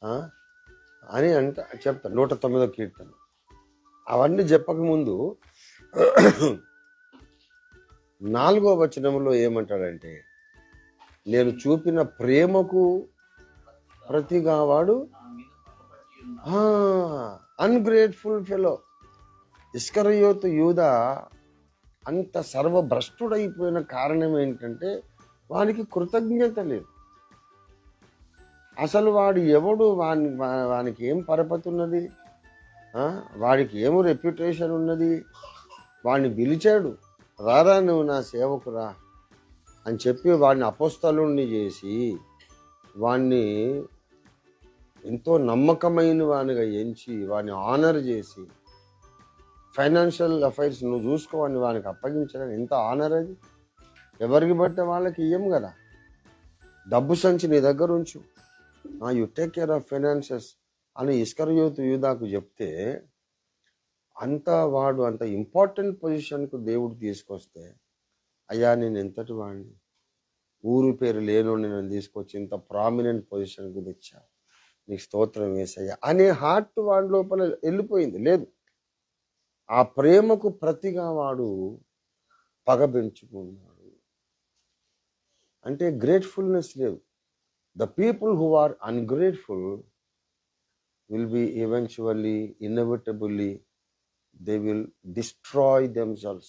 ఆ? అని చెప్తాను 109వ కీర్తన. అవన్నీ చెప్పకముందు 4వ వచనంలో ఏమంటాడంటే, నేను చూపిన ప్రేమకు ప్రతిగా వాడు అన్గ్రేట్ఫుల్ ఫెలో. ఇస్కరియోతు యూదా అంత సర్వభ్రష్టుడైపోయిన కారణం ఏంటంటే వానికి కృతజ్ఞత లేదు. అసలు వాడు ఎవడు? వానికి ఏం పరపతి ఉన్నది? వాడికి ఏమో రెప్యుటేషన్ ఉన్నది? వాడిని పిలిచాడు, రారా నువ్వు నా సేవకురా అని చెప్పి వాడిని అపోస్తలుణ్ణి చేసి వాడిని ఎంతో నమ్మకమైన వానిగా ఎంచి వాడిని ఆనర్ చేసి ఫైనాన్షియల్ అఫైర్స్ నువ్వు చూసుకోవాలని వానికి అప్పగించడం ఎంత ఆనర్ అది. ఎవరికి పడితే వాళ్ళకి ఇయ్యం కదా. డబ్బు సంచి నీ దగ్గర ఉంచు, you take care of finances అని ఇస్కరియోతు యూదాకు చెప్తే వాడు అంత ఇంపార్టెంట్ పొజిషన్కు దేవుడు తీసుకొస్తే, అయ్యా నేను ఎంతటి వాడిని, ఊరు పేరు లేనోడిని నేను తీసుకొచ్చి ఇంత ప్రామినెంట్ పొజిషన్కు తెచ్చా, నీకు స్తోత్రం వేసయ్యా అనే హార్ట్ వాడి లోపల వెళ్ళిపోయింది. లేదు, ఆ ప్రేమకు ప్రతిగా వాడు పగ పెంచుకున్నాడు. అంటే గ్రేట్ఫుల్నెస్ లేదు. The people who are ungrateful will be eventually, inevitably, they will destroy themselves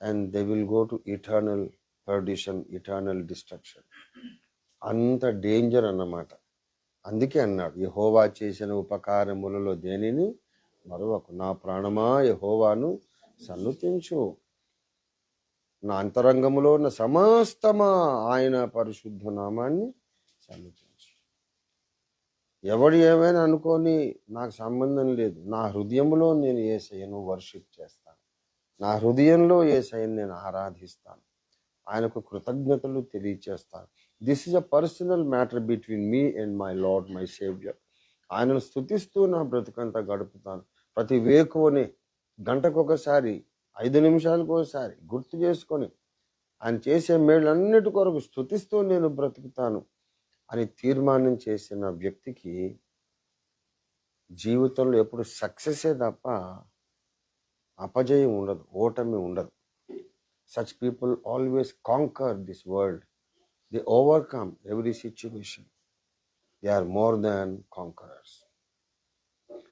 and they will go to eternal perdition, eternal destruction. అంత డేంజర్ అన్నమాట. అందుకే అన్నాడు, యెహోవా చేసిన ఉపకారములలో దేనిని మరొక నా ప్రాణమా యెహోవాను సన్నుతించు, నా అంతరంగములో ఉన్న సమస్తమా ఆయన పరిశుద్ధ నామాన్ని సన్నుతించు. ఎవడు ఏమైనా అనుకొని నాకు సంబంధం లేదు. నా హృదయంలో నేను యేసయ్యను వర్షిప్ చేస్తాను, నా హృదయంలో యేసయ్యను నేను ఆరాధిస్తాను, ఆయనకు కృతజ్ఞతలు తెలియచేస్తాను. This is a personal matter between me and my lord, my saviour. ఆయనను స్తుతిస్తూ నా బ్రతుకంతా గడుపుతాను. ప్రతి వేకువని గంటకొకసారి 5 నిమిషాలకు ఒకసారి గుర్తు చేసుకొని ఆయన చేసే మేళ్ళన్నిటి కొరకు స్తుతిస్తూ నేను బ్రతుకుతాను అని తీర్మానం చేసిన వ్యక్తికి జీవితంలో ఎప్పుడు సక్సెసే తప్ప అపజయం ఉండదు, ఓటమి ఉండదు. Such people always conquer this world. They overcome every situation. They are more than conquerors.